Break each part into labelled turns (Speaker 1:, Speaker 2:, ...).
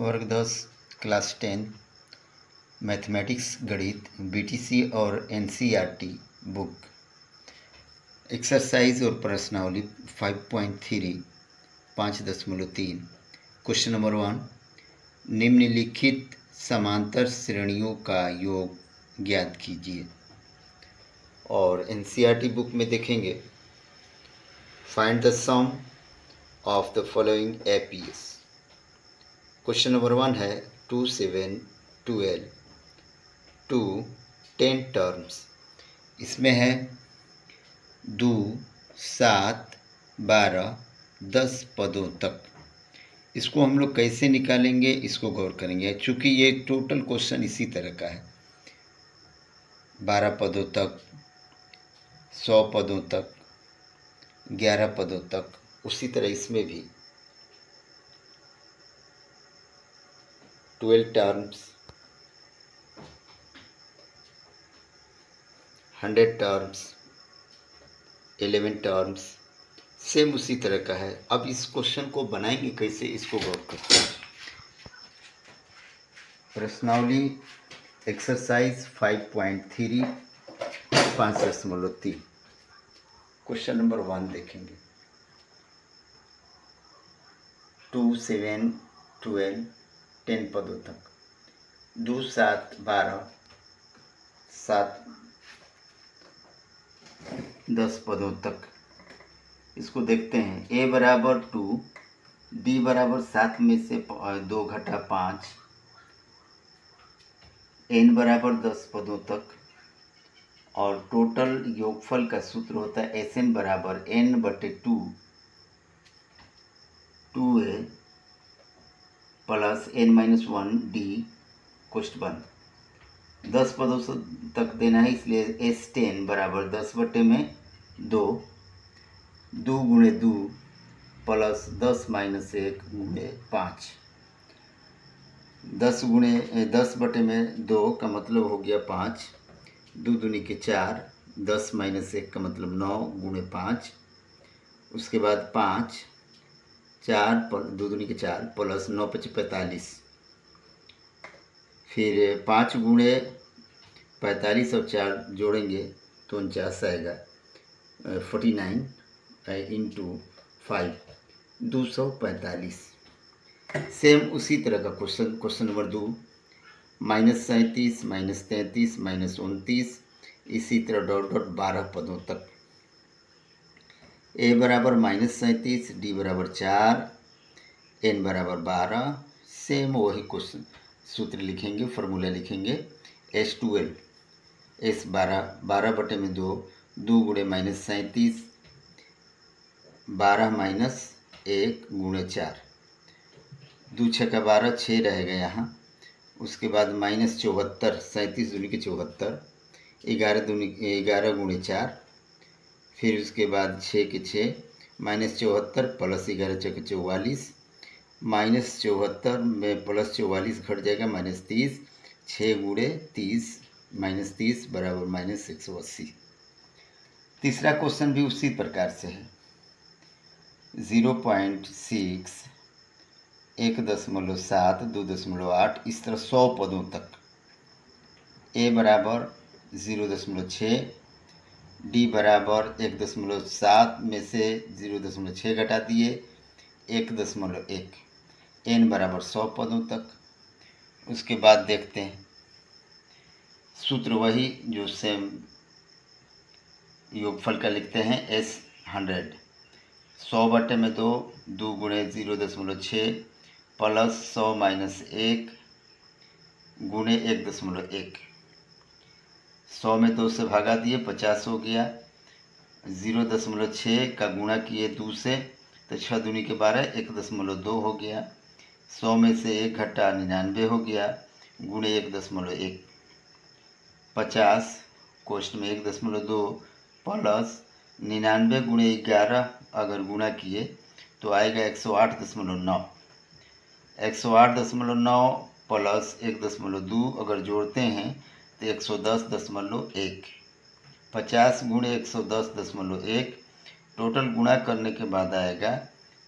Speaker 1: वर्ग 10 class 10 mathematics गणित BTC और एनसीईआरटी बुक एक्सरसाइज और प्रश्नावली 5.3 5.3 क्वेश्चन नंबर 1 निम्नलिखित समांतर श्रेणियों का योग ज्ञात कीजिए। और एनसीईआरटी बुक में देखेंगे find the sum of the following APs. Question number 1 है 2, 7, 12 टू 10 टर्म्स। इसमें है 2, 7, 12, 10 पदों तक। इसको हम लोग कैसे निकालेंगे इसको गौर करेंगे, चूँकि ये टोटल क्वेश्चन इसी तरह का है। 12 पदों तक, 100 पदों तक, 11 पदों तक, उसी तरह इसमें भी 12 टर्म्स, 100 टर्म्स, 11 टर्म्स, सेम उसी तरह का है। अब इस क्वेश्चन को बनाएंगे कैसे इसको गौर करते हैं। प्रश्नावली एक्सरसाइज 5.3 5.3 क्वेश्चन नंबर 1 देखेंगे 2, 7, 12 10 पदों तक, 2, 7, 12, 7, 10 पदों तक। इसको देखते हैं। a बराबर 2, d बराबर 7 में से 2 घटा 5, n बराबर 10 पदों तक, और टोटल योगफल का सूत्र होता है Sn बराबर n/2 2a plus n-1 d कोष्ठ बंद। 10 पदों से तक देना है, इसलिए S10 बराबर 10/2 2 गुणे 2 प्लस 10 - 1 गुणे 5। 10/2 का मतलब हो गया 5, 2 दूनी के 4, 10 - 1 का मतलब 9 गुणे 5। उसके बाद 5, 4 2 दूनी के 4 प्लस 9 × 5 = 45। फिर 5 गुणे 45 और 4 जोड़ेंगे तो 49 आएगा। 49 × 5 245। सेम उसी तरह का क्वेश्चन नंबर 2 -37 -33 -29, इसी तरह डॉट 12 पदों तक। a बराबर -37, d बराबर 4, n बराबर 12। सेम वही क्वेश्चन सूत्र लिखेंगे, फार्मूला लिखेंगे। S12 S 12/2 2 गुणे -37 12 - 1 गुणे 4, 2 × 6 = 12, 6 रहेगा यहाँ। उसके बाद -74 37 दूनी के 74, 11 गुणे 4। फिर उसके बाद 6 के 6 -74 प्लस 11 × 6 = 44, -74 में प्लस 44 घट जाएगा -30, 6 गुणे 30 -30 बराबर -180। तीसरा क्वेश्चन भी उसी प्रकार से है। 0.6 1.7 2.8, इस तरह 100 पदों तक। a बराबर 0.6, d बराबर 1.7 में से 0.6 घटा दिए 1.1, n बराबर 100 पदों तक। उसके बाद देखते हैं सूत्र वही जो सेम योगफल का लिखते हैं। S100 100/2 2 गुणे 0.6 प्लस 100 - 1 गुणे 1.1। 100 में 2 से भागा दिए 50 हो गया। 0.6 का गुणा किए 2 से तो 6 दूनी के 12 1.2 हो गया। 100 में से 1 घटा 99 हो गया गुणे 1.1। 50 कोष्ठ में 1.2 प्लस 99 गुणे 11 अगर गुणा किए तो आएगा 108.9। 108.9 प्लस 1.2 अगर जोड़ते हैं तो 110.1। 50 गुणे 110.1 टोटल गुणा करने के बाद आएगा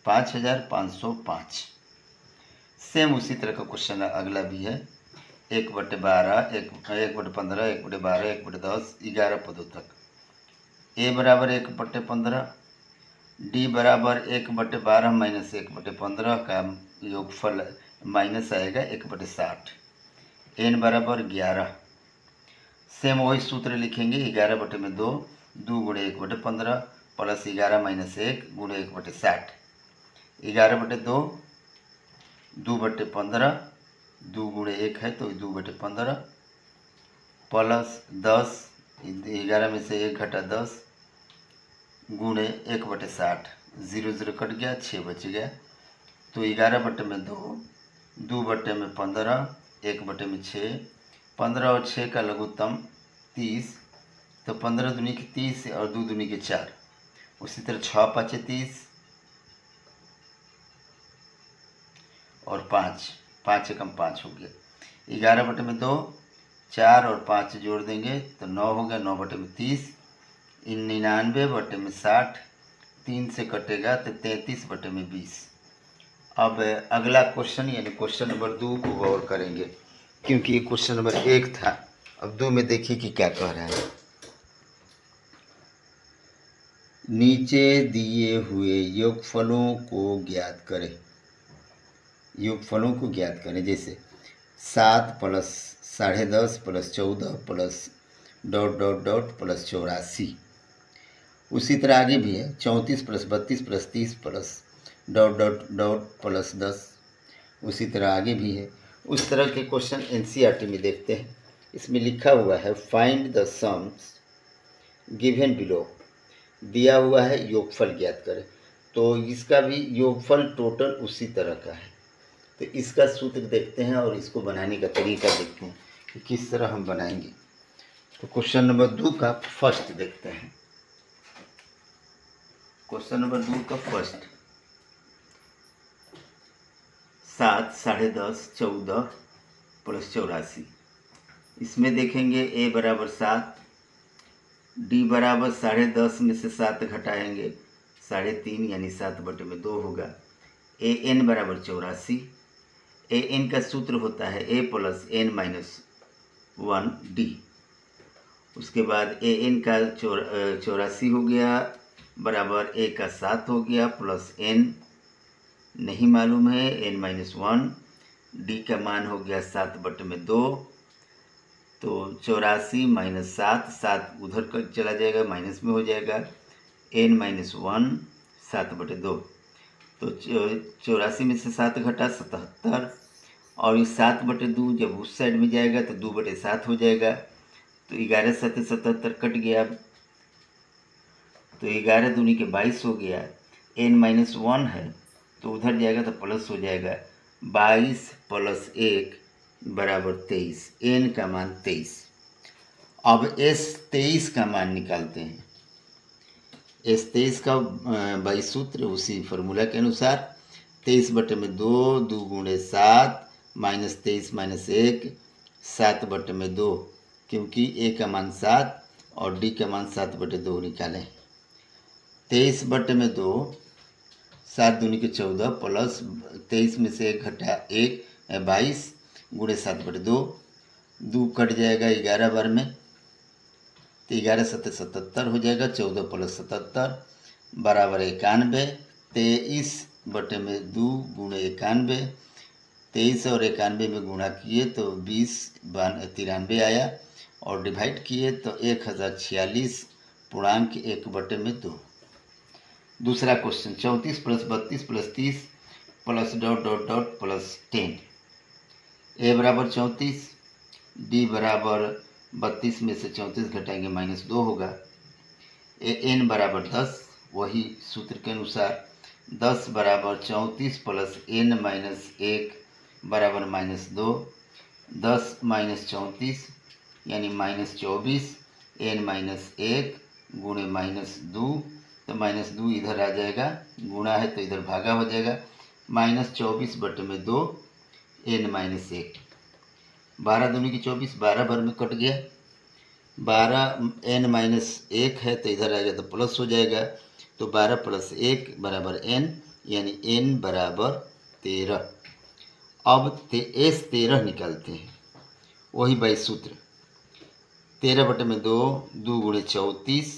Speaker 1: 5505। सेम उसी तरह का क्वेश्चन अगला भी है। 1/12, 1/15, 1/12, 1/10, 11 पदों तक। ए बराबर 1/15, डी बराबर 1/12 माइनस 1/15 का योगफल माइनस आएगा 1/60। एन बराबर 11। सेम वही सूत्र लिखेंगे, 11/2, 2 × 1/15 प्लस 11 माइनस 1 × 1/60। 11/2, 2/15, 2 × 1 है तो 2/15 प्लस 10, 11 में से 1 घटा 10 गुणे 1/60। 0 0 कट गया, 6 बच गया। तो 11/2, 2/15, 1/6, 15 और 6 का लघुत्तम 30, तो 15 दूनी के 30 और 2 दूनी के 4। उसी तरह 6 × 5 = 30 और 5 एकम 5 हो गया। 11/2, 4 और 5 जोड़ देंगे तो 9 हो गया। 9/30, 99/60, 3 से कटेगा तो 33/20। अब अगला क्वेश्चन यानी क्वेश्चन नंबर 2 को गौर करेंगे, क्योंकि ये क्वेश्चन नंबर 1 था। अब 2 में देखिए कि क्या कह रहा है। नीचे दिए हुए योगफलों को ज्ञात करें। योगफलों को ज्ञात करें, जैसे 7 + 10.5 + 14 प्लस ... प्लस 84। उसी तरह आगे भी है, 34 + 32 + 30 प्लस ... प्लस 10। उसी तरह आगे भी है। उस तरह के क्वेश्चन एनसीईआरटी में देखते हैं। इसमें लिखा हुआ है find the sums given below. दिया हुआ है योगफल ज्ञात करें, तो इसका भी योगफल टोटल उसी तरह का है। तो इसका सूत्र देखते हैं और इसको बनाने का तरीका देखते हैं कि किस तरह हम बनाएंगे। तो क्वेश्चन नंबर 2 का फर्स्ट देखते हैं। क्वेश्चन नंबर 2 का फर्स्ट, 7, 10.5, 14 प्लस 84। इसमें देखेंगे ए बराबर 7, डी बराबर 10.5 में से 7 घटाएंगे 3.5 यानी 7/2 होगा। ए एन बराबर 84। ए एन का सूत्र होता है ए + n - 1 डी। उसके बाद ए एन का 84 हो गया बराबर ए का 7 हो गया प्लस n नहीं मालूम है n - 1। डी का मान हो गया 7/2, तो 84 - 7, 7 उधर का चला जाएगा, माइनस में हो जाएगा। n - 1 7/2, तो 84 में से 7 घटा 77, और इस 7/2 जब उस साइड में जाएगा तो 2/7 हो जाएगा। तो 11 × 7 = 77 कट गया, तो 11 दूनी के 22 हो गया। n - 1 है तो उधर जाएगा तो प्लस हो जाएगा। 22 + 1 बराबर 23। n का मान 23। अब S23 का मान निकालते हैं। S23 का बाई सूत्र उसी फार्मूला के अनुसार 23/2, 2 × 7 -23 - 1 7/2, क्योंकि a का मान 7 और d का मान 7/2 निकालें। 23/2, 7 दूनी के 14 प्लस 23 में से 1 घटा 1 22 × 7/2, 2 कट जाएगा 11 बार में, तो 11 × 7 = 77 हो जाएगा। 14 + 77 बराबर 91। 23/2 × 91, 23 और 91 में गुणा किए तो 2093 आया, और डिवाइड किए तो 1046.1/2। दूसरा क्वेश्चन, 34 + 32 + 30 प्लस ... प्लस 10। ए बराबर 34, डी बराबर 32 में से 34 घटाएंगे -2 होगा। ए एन बराबर 10, वही सूत्र के अनुसार 10 बराबर 34 + n - 1 बराबर -2। 10 - 34 यानी -24, n - 1 गुणे -2, तो -2 इधर आ जाएगा, गुणा है तो इधर भागा हो जाएगा। -24/2 n - 1, 12 दूनी की 24, 12 बार में कट गया। 12 n - 1 है तो इधर आएगा तो प्लस हो जाएगा, तो 12 + 1 बराबर n, यानी n बराबर 13। अब एस 13 निकालते हैं, वही बाई सूत्र 13/2 2 गुणे 34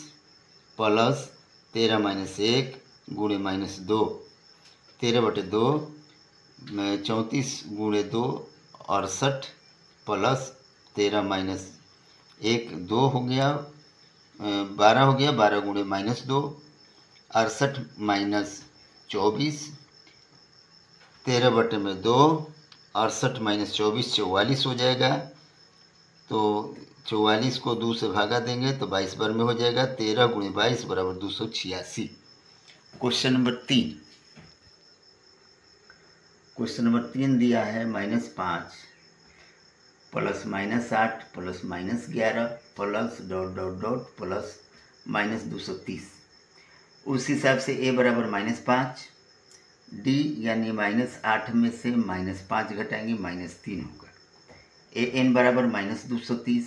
Speaker 1: प्लस 13 माइनस 1 गुणे -2 13/2 34 गुणे 2 68 प्लस 13 माइनस 1 2 हो गया 12 हो गया 12 गुणे -2 68 माइनस 24 13/2 68 माइनस 24 44 हो जाएगा। तो 44 को 2 से भागा देंगे तो 22 बार में हो जाएगा। 13 गुणे 22 बराबर 286। क्वेश्चन नंबर 3 दिया है -5 प्लस -8 प्लस -11 प्लस ... प्लस -230। उस हिसाब से a बराबर -5, d यानी -8 में से -5 घटाएंगे -3 होगा। an बराबर -230।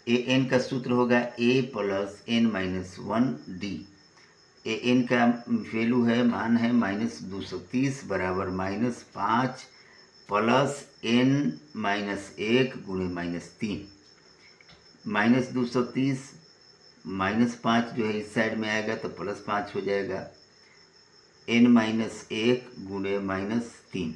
Speaker 1: an का सूत्र होगा a plus n-1 d। an का वैल्यू है, मान है -230 बराबर -5 प्लस n-1 गुणे -3। -230 -5 जो है इस साइड में आएगा तो +5 हो जाएगा। n-1 गुणे -3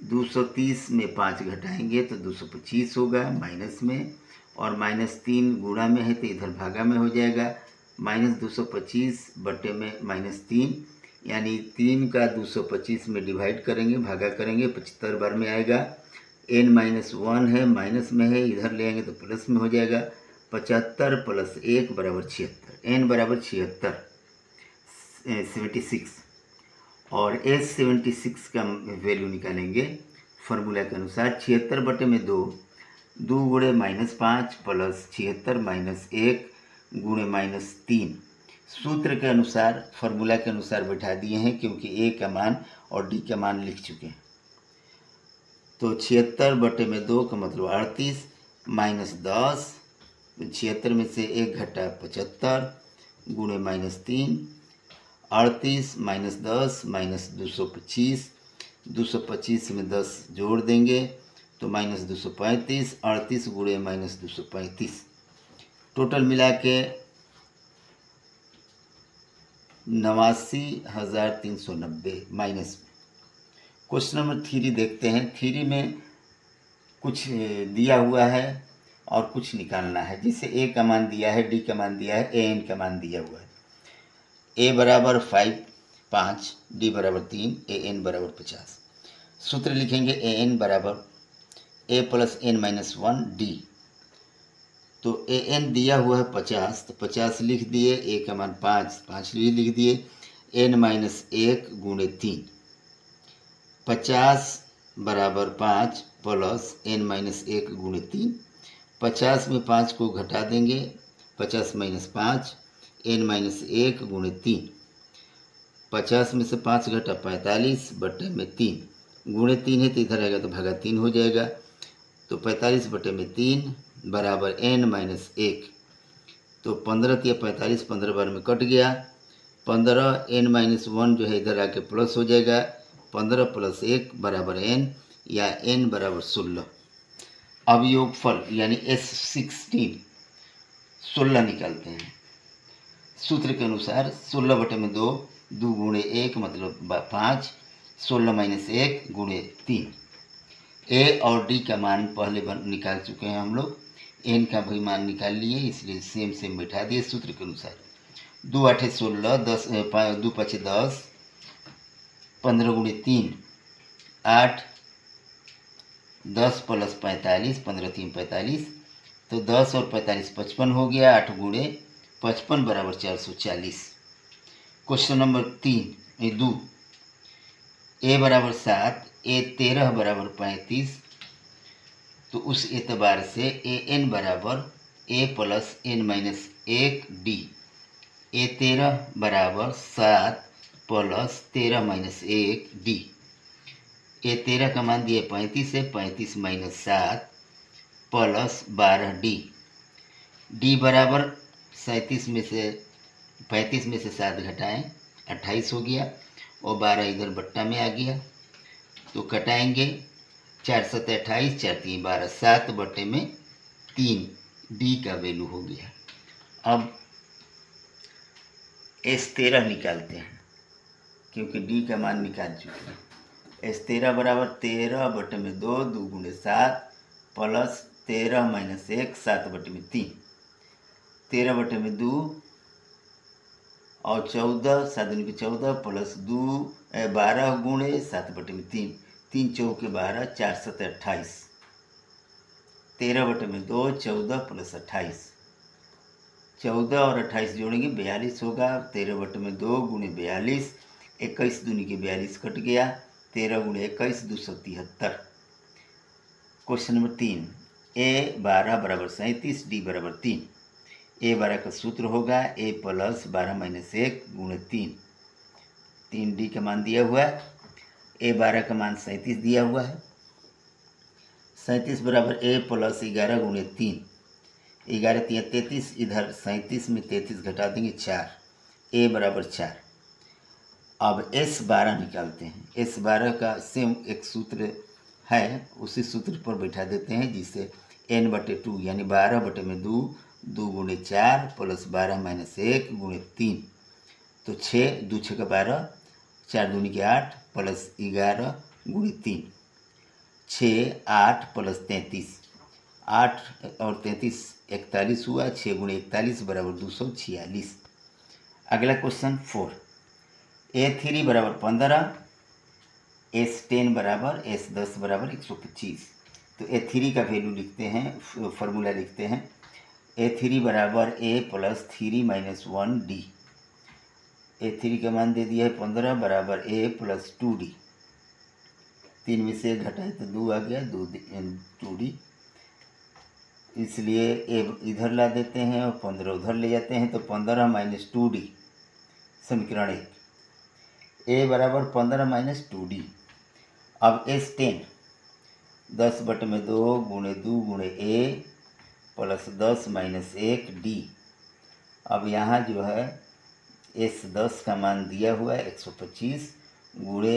Speaker 1: 230 में 5 घटाएंगे तो 225 होगा माइनस में, और -3 गुणा में है तो इधर भागा में हो जाएगा। -225 बटे में -3 यानी 3 का 225 में डिवाइड करेंगे, भागा करेंगे 75 बार में आएगा। n-1 है, माइनस में है, इधर ले आएंगे तो प्लस में हो जाएगा। 75 प्लस 1 बराबर 76। n बराबर 76 और s 76 का वैल्यू निकालेंगे फार्मूला के अनुसार। 76/2 2 गुणे -5 प्लस 76 माइनस 1 गुणे -3। सूत्र के अनुसार, फार्मूला के अनुसार बैठा दिए हैं क्योंकि a का मान और d का मान लिख चुके हैं। तो 76/2 का मतलब 38 -10, 76 में से 1 घटा 75 गुणे -3, 38 -10 -225, 225 में 10 जोड़ देंगे तो -235, 38 गुणे -235, टोटल मिला के 89,390 माइनस में। क्वेश्चन नंबर 3 देखते हैं। 3 में कुछ दिया हुआ है और कुछ निकालना है, जिसे a का मान दिया है, d का मान दिया है, an का मान दिया हुआ है। a बराबर 5, d बराबर 3, an बराबर 50। सूत्र लिखेंगे an बराबर a प्लस n-1 d। तो an दिया हुआ है 50, तो 50 लिख दिए, a का मान 5 लिख दिए, n-1 गुणे 3। 50 बराबर 5 प्लस n-1 गुणे 3। 50 में 5 को घटा देंगे, 50 माइनस 5 n-1 गुणे 3। 50 में से 5 घटा 45 बटे में 3 गुणे 3 है तो इधर आएगा तो भागा 3 हो जाएगा। तो 45 बटे में 3 बराबर n-1। तो 15 या 45 15 बार में कट गया। 15 n-1 जो है इधर आके प्लस हो जाएगा। 15 प्लस 1 बराबर n, या n बराबर 16। अब योगफल यानी s16 16 निकालते हैं। सूत्र के अनुसार 16/2 2 गुणे 1 मतलब 5, 16 माइनस 1 गुणे 3। a और d का मान पहले निकाल चुके हैं हम लोग, n का भी मान निकाल लिए, इसलिए सेम बैठा दिए सूत्र के अनुसार। 2 8 16, 2 5 10, 15 गुणे 3 8, 10 प्लस 45, 15 3 45, तो 10 और 45 55 हो गया। 8 गुणे 55 बराबर 440। क्वेश्चन नंबर 2 a बराबर 7, a 13 बराबर 35। तो उस एतबार से an बराबर a plus n-1 d। a 13 बराबर 7 प्लस 13 माइनस 1 d। a 13 का मान दिया 35 है, 35 माइनस 7 प्लस 12 d। d बराबर 37 में से 35 में से 7 घटाएं 28 हो गया, और 12 इधर बट्टा में आ गया। तो कटाएंगे 4 7 28, 4 3 12, 7 बटे में 3 डी का वैल्यू हो गया। अब S13 निकालते हैं क्योंकि डी का मान निकाल चुके हैं। S13 बराबर 13 बटे में 2, 2 गुणे 7 प्लस 13 माइनस 1, 7 बटे में 3, 13 बटे में 2 और 14, 7 दूनी के 14 प्लस 12 गुणे 7 बटे में 3, 3 चौके 12, 4 7 28, 13 बटे में 2, 14 प्लस 28, 14 और 28 जोड़ेंगे 42 होगा। 13 बटे में 2 गुणे 42, 21 दूनी के 42 कट गया, 13 गुणे 21 273। क्वेश्चन नंबर 3, A12 बराबर 37, D बराबर 3। A12 का सूत्र होगा A प्लस 12 माइनस 1 गुणे 3, 3 D का मान दिया हुआ है। A12 का मान 37 दिया हुआ है। 37 बराबर A प्लस 11 गुणे 3, 11 3 33, इधर 37 में 33 घटा देंगे 4, A बराबर 4। अब S12 निकालते हैं। S12 का सेम एक सूत्र है, उसी सूत्र पर बैठा देते हैं जिससे n बटे 2 यानी 12 बटे में 2, 2 गुणे 4 प्लस 12 माइनस 1 गुणे 3, तो 6, 2 6 का 12, 4 दूनी के 8 प्लस 11 गुणे 3, 6 8 प्लस 33, 8 और 33 41 हुआ, 6 गुणे 41 बराबर 246। अगला क्वेश्चन 4, A3 बराबर 15, S10 बराबर S10 बराबर 125। तो A3 का वैल्यू लिखते हैं, फॉर्मूला लिखते हैं। A3 बराबर A plus 3 minus 1D। A3 का मान दे दिया है 15 बराबर A प्लस 2D। 3 में से 1 घटाए तो 2 आ गया, 2D, इसलिए A इधर ला देते हैं और 15 उधर ले जाते हैं, तो 15 माइनस 2D समीकरण 1। A बराबर 15 माइनस 2D। अब S10 10 बटे में 2 गुणे 2 गुणे A प्लस 10 माइनस 1D। अब यहाँ जो है S10 का मान दिया हुआ है 125 गुणे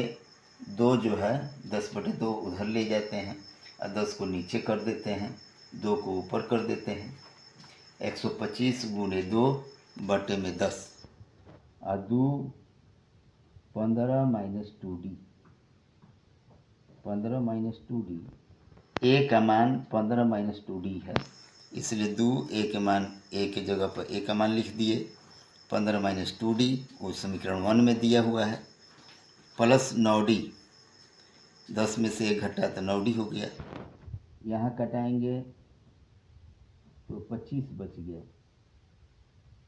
Speaker 1: 2 जो है 10 बटे 2 उधर ले जाते हैं और 10 को नीचे कर देते हैं, 2 को ऊपर कर देते हैं। 125 गुणे 2 बटे में 10 और 2 15 minus 2D, 15 minus 2D। A का मान 15 माइनस 2D है, इसलिए 2 A के मान A के जगह पर A का मान लिख दिए। 15 माइनस 2D वो समीकरण 1 में दिया हुआ है, प्लस 9D, 10 में से 1 घटा तो 9D हो गया। यहाँ कटाएंगे तो 25 बच गया,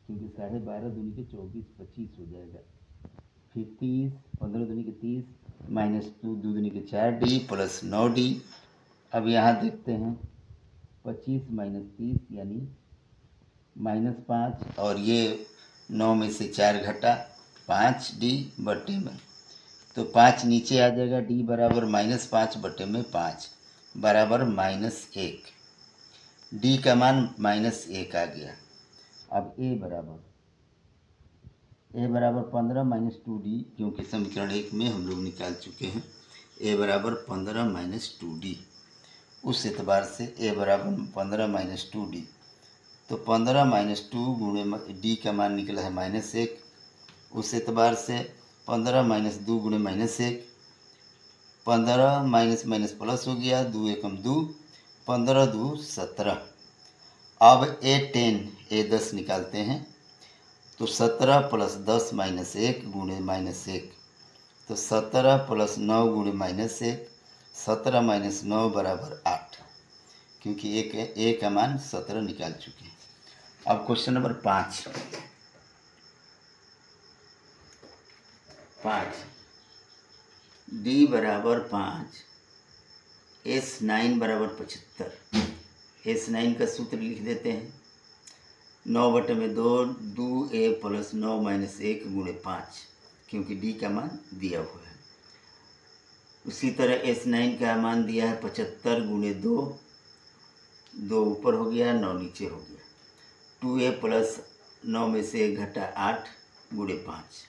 Speaker 1: क्योंकि 12.5 दूनी के 24, 25 हो जाएगा। फिर 30, 15 दूनी के 30 माइनस 2 दूनी के 4D प्लस 9D। अब यहाँ देखते हैं 25 माइनस 30 यानी -5, और ये 9 में से 4 घटा 5D बटे में, तो 5 नीचे आ जाएगा। D बराबर -5 बटे में 5 बराबर -1। D का मान -1 आ गया। अब A बराबर 15 माइनस 2D, क्योंकि समीकरण 1 में हम लोग निकाल चुके हैं। A बराबर 15 माइनस 2D, उस एतबार से A बराबर 15 माइनस 2D, तो 15 माइनस 2 गुणे D का मान निकला है -1, उस एतबार से 15 माइनस 2 गुणे -1, 15 माइनस माइनस प्लस हो गया, 2 एकम 2, 15 2 17। अब A10 निकालते हैं, तो 17 प्लस 10 माइनस 1 गुणे -1, तो 17 प्लस 9 गुणे -1, 17 माइनस 9 बराबर 8, क्योंकि A का मान 17 निकाल चुके हैं। अब क्वेश्चन नंबर 5, D बराबर 5, S9 बराबर 75। S9 का सूत्र लिख देते हैं, 9 बटे में 2A प्लस 9 माइनस 1 गुणे 5, क्योंकि D का मान दिया हुआ है। उसी तरह S9 का मान दिया है 75 गुणे 2, 2 ऊपर हो गया, 9 नीचे हो गया। 2A प्लस 9 में से 1 घटा 8 गुणे 5,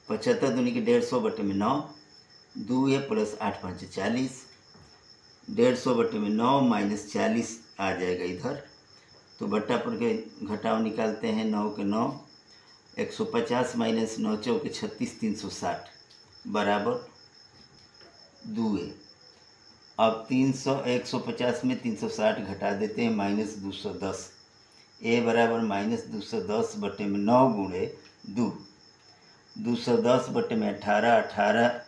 Speaker 1: 75 दूनी के 150 बटे में 9, 2a प्लस 8 5 40, 150 बटे में 9 माइनस 40 आ जाएगा इधर। तो बट्टा पर के घटाव निकालते हैं, 9 के 9, 150 माइनस 9 चौके 36, 360 बराबर 2a। अब 150 में 360 घटा देते हैं, माइनस 210, a बराबर माइनस 210 बटे में 9 गुणे 2, 210 बटे में 18, 18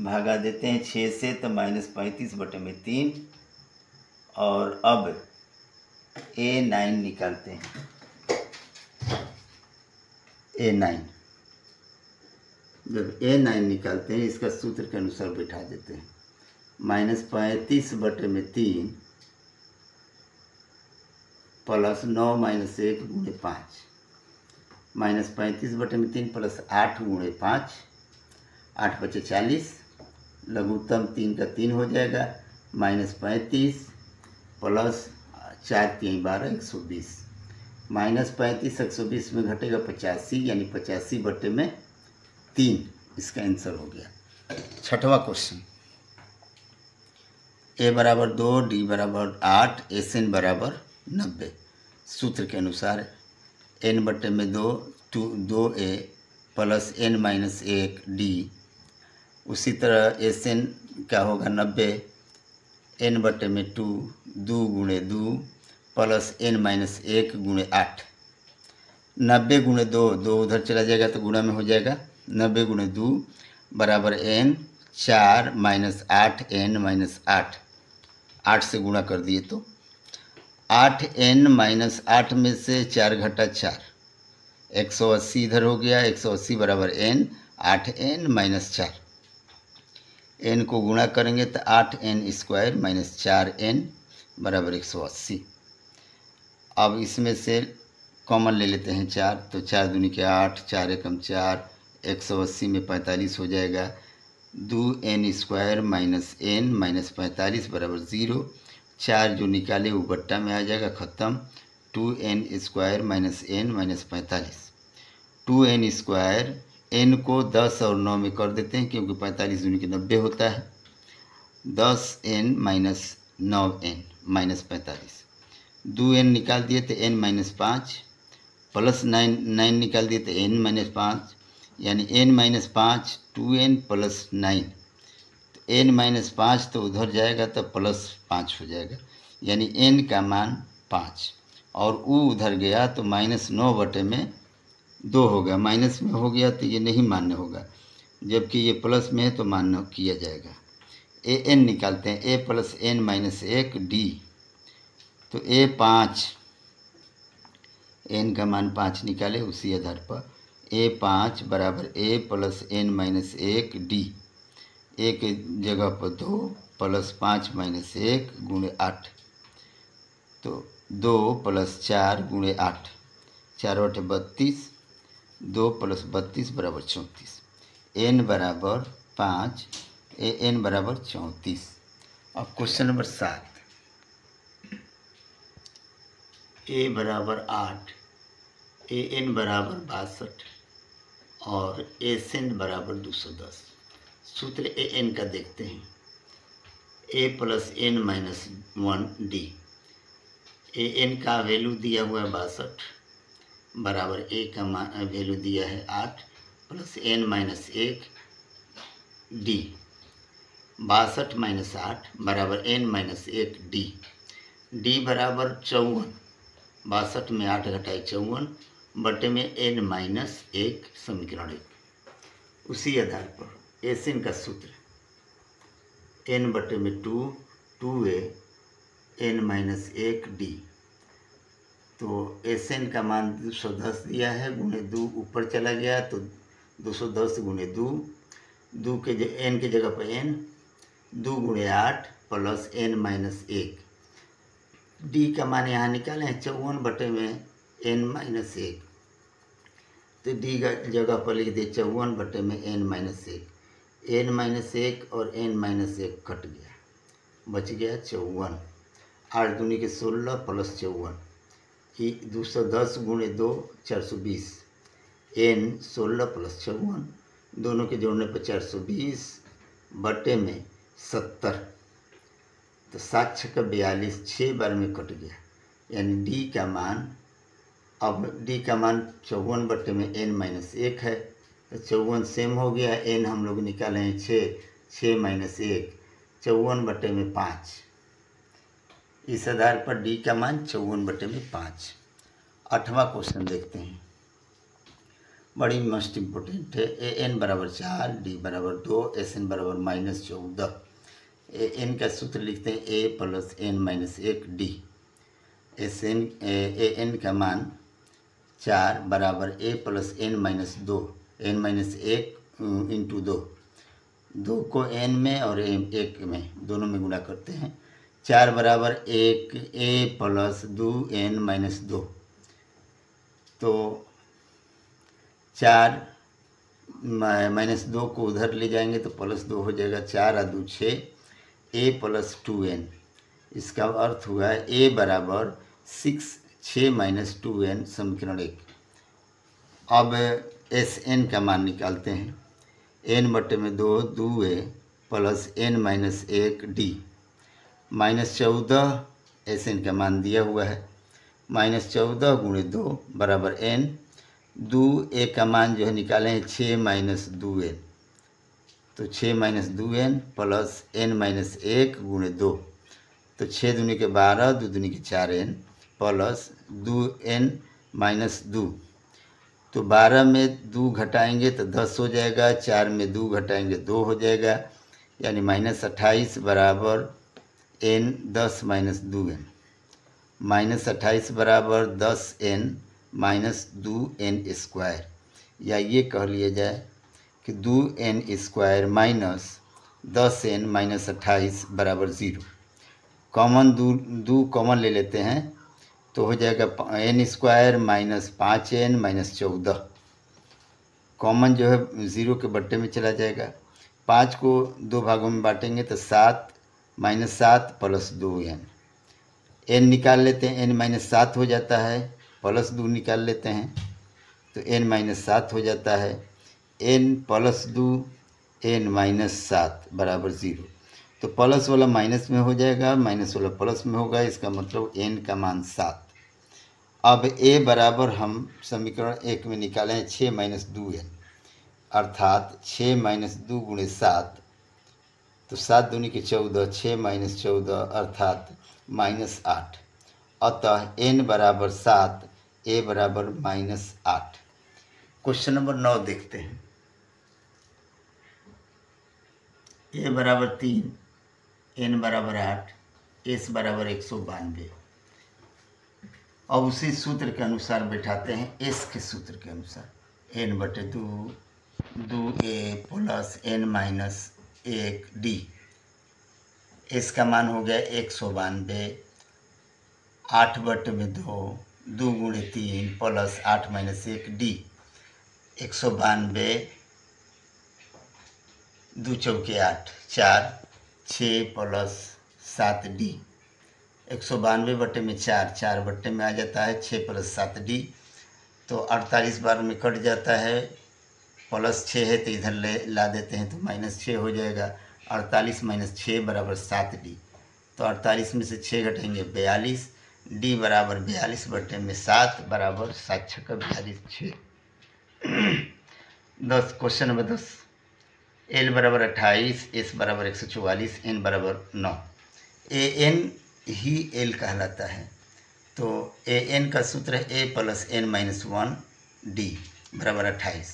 Speaker 1: भागा देते हैं 6 से, तो माइनस 35 बटे में 3। और अब A9 निकालते हैं, A9। जब A9 निकालते हैं इसका सूत्र के अनुसार बैठा देते हैं, माइनस 35 बटे में 3 प्लस 9 माइनस 1 गुणे 5, माइनस 35 बटे में 3 प्लस 8 गुणे 5, 8 बचे 40, लघुत्तम 3 का 3 हो जाएगा, माइनस 35 प्लस 4 3 12 120, माइनस 35 120 में घटेगा 85, यानी 85 बटे में 3 इसका आंसर हो गया। छठवां क्वेश्चन, a बराबर 2, d बराबर 8, SN बराबर 90। सूत्र के अनुसार n बटे में 2a plus n minus 1 d, उसी तरह SN क्या होगा 90, n बटे में 2 गुणे 2 प्लस n माइनस 1 गुणे 8, 90 गुणे 2 उधर चला जाएगा तो गुणा में हो जाएगा, 90 गुणे 2 बराबर n 4 माइनस 8 n माइनस 8, 8 से गुणा कर दिए तो 8n माइनस 8 में से 4 घटा 4, 180 इधर हो गया, 180 बराबर n 8n माइनस 4, n को गुणा करेंगे तो 8n स्क्वायर माइनस 4n बराबर 180। अब इसमें से कॉमन ले लेते हैं 4, तो 4 दूनी के 8, 4 एकम 4, 180 में 45 हो जाएगा, 2n square minus n minus 45 बराबर 0, 4 जो निकाले वो बट्टा में आ जाएगा, ख़त्म। 2n square minus n minus 45, 2n square n को 10 और 9 में कर देते हैं क्योंकि 45 दूनी के 90 होता है, 10n minus 9n minus 45, 2n निकाल दिए तो n माइनस 5 प्लस 9 निकाल दिए तो n माइनस 5, यानी n माइनस 5 2n प्लस 9, तो n माइनस 5 तो उधर जाएगा तो प्लस 5 हो जाएगा, यानी n का मान 5, और u उधर गया तो माइनस 9 बटे में 2 होगा, माइनस में हो गया तो ये नहीं मान्य होगा, जबकि ये प्लस में है तो मान्य किया जाएगा। an निकालते हैं, a plus n minus 1 d, तो a 5, n का मान 5 निकाले, उसी आधार पर a 5 बराबर a plus n minus 1 d, a के जगह पर 2 प्लस 5 माइनस 1 गुणे 8, तो 2 प्लस 4 गुणे 8, 4 बटे 32, 2 प्लस 32 बराबर 34, n बराबर 5, n बराबर 34। अब क्वेश्चन नंबर 7, a बराबर 8, an बराबर 62 और SN बराबर 210। सूत्र an का देखते हैं, a plus n minus 1 d, an का वैल्यू दिया हुआ है 62 बराबर a का वैल्यू दिया है 8 plus n minus 1 d, 62 minus 8 बराबर n माइनस 1 d, d बराबर 54, 62 में 8 घटाए 54 बटे में n माइनस 1 समीकरण 1। उसी आधार पर SN का सूत्र n बटे में 2a n माइनस 1 d, तो SN का मान 210 दिया है, गुणे 2 ऊपर चला गया तो 210 गुणे 2 के n के जगह पर n, 2 गुणे 8 प्लस n माइनस 1, d का मान यहाँ निकालें 54 बटे में n माइनस 1, तो d का जगह पर लिख दे 54 बटे में n माइनस 1, n माइनस 1 और n माइनस 1 कट गया, बच गया 54, 8 दूनी के 16 प्लस 54, 210 गुणे 2 420, n 16 प्लस 54 दोनों के जोड़ने पर 420 बटे में 70, तो 7 छक्का 42, 6 बार में कट गया, यानी डी का मान, अब डी का मान 54 बटे में n-1 है, तो 54 सेम हो गया, n हम लोग निकाले हैं 6, 6 - 1 54 बटे में 5। इस आधार पर डी का मान 54 बटे में 5। 8वां क्वेश्चन देखते हैं, बड़ी मोस्ट इम्पोर्टेंट है। an बराबर 4, d बराबर 2, sn बराबर -14। an का सूत्र लिखते हैं a + n-1 d। an का मान 4 बराबर a + n-2, n-1 × 2, 2 को n में और 1 में दोनों में गुणा करते हैं। 4 बराबर 1 a + 2n-2, तो 4 - 2 को उधर ले जाएंगे तो +2 हो जाएगा, 4 × 2 6 a + 2n। इसका अर्थ हुआ a बराबर 6 - 2n, समीकरण 1। अब Sn का मान निकालते हैं, n बटे में 2 2a + n-1 d, -14 Sn का मान दिया हुआ है, -14 × 2 बराबर n, 2a का मान जो है निकाले हैं 6 - 2n, तो 6 - 2n + n-1 × 2, तो 6 दूनी के 12, 2 दूनी के 4n + 2n - 2, तो 12 में 2 घटाएंगे तो 10 हो जाएगा, 4 में 2 घटाएंगे 2 हो जाएगा, यानी -28 बराबर n 10 - 2n, -28 बराबर 10n - 2n², या ये कह लिया जाए कि 2n² - 10n - 28 बराबर 0। कॉमन 2 कॉमन ले लेते हैं तो हो जाएगा n² - 5n - 14, कॉमन जो है 0 के बट्टे में चला जाएगा। 5 को 2 भागों में बांटेंगे तो 7 - 7 + 2n, n निकाल लेते हैं, n - 7 हो जाता है, +2 निकाल लेते हैं तो n - 7 हो जाता है, n + 2 n - 7 बराबर 0, तो प्लस वाला माइनस में हो जाएगा, माइनस वाला प्लस में होगा, इसका मतलब n का मान 7। अब a बराबर हम समीकरण 1 में निकाले हैं 6 - 2n, अर्थात 6 - 2 × 7, तो 7 दूनी के 14, 6 - 14 अर्थात -8, अतः n बराबर 7, a बराबर -8। क्वेश्चन नंबर 9 देखते हैं, a बराबर 3, n बराबर 8, s बराबर 192। अब उसी सूत्र के अनुसार बैठाते हैं, s के सूत्र के अनुसार, n बटे 2 2a + n-1 d, s का मान हो गया 192, 8 बटे में 2 2 × 3 + 8 - 1 d, 192, 2 चौके 8, 4 6 + 7 d, 192 बटे में 4, 4 बटे में आ जाता है 6 + 7 d, तो 48 बार में कट जाता है, +6 है तो इधर ला देते हैं तो -6 हो जाएगा, 48 - 6 बराबर 7 d, तो 48 में से 6 घटेंगे 42, d बराबर 42 बटे में 7 बराबर 7 छक्का 42 6। 10 क्वेश्चन नंबर 10, l बराबर 28, s बराबर 144, n बराबर 9। an ही l कहलाता है, तो an का सूत्र है a + n-1 d बराबर 28,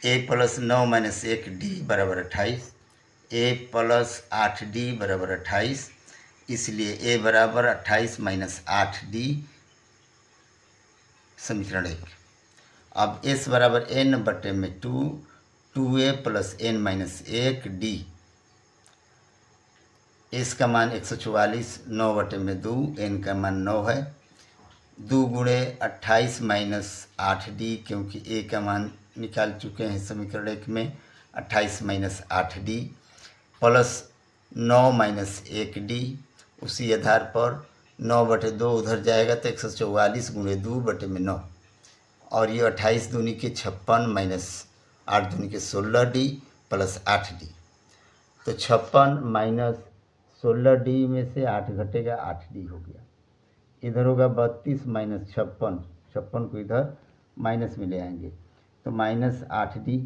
Speaker 1: a + 9 - 1 d बराबर 28, a + 8 d बराबर 28, इसलिए a बराबर 28 - 8 d, समीकरण 1। अब s बराबर n बटे में 2, 2a + n-1 d, s का मान 144, 9 बटे में 2, n का मान 9 है, 2 × 28 - 8 d, क्योंकि a का मान निकाल चुके हैं समीकरण 1 में, 28 - 8 d + 9 - 1 d, उसी आधार पर 9 बटे 2 उधर जाएगा तो 144 × 2 बटे में 9, और ये 28 दूनी के 56 - 8 दूनी के 16 d + 8 d, तो 56 माइनस 16D में से 8 घटेगा, 8D हो गया। इधर होगा 32 माइनस 56, 56 को इधर माइनस में ले आएंगे तो माइनस 8D,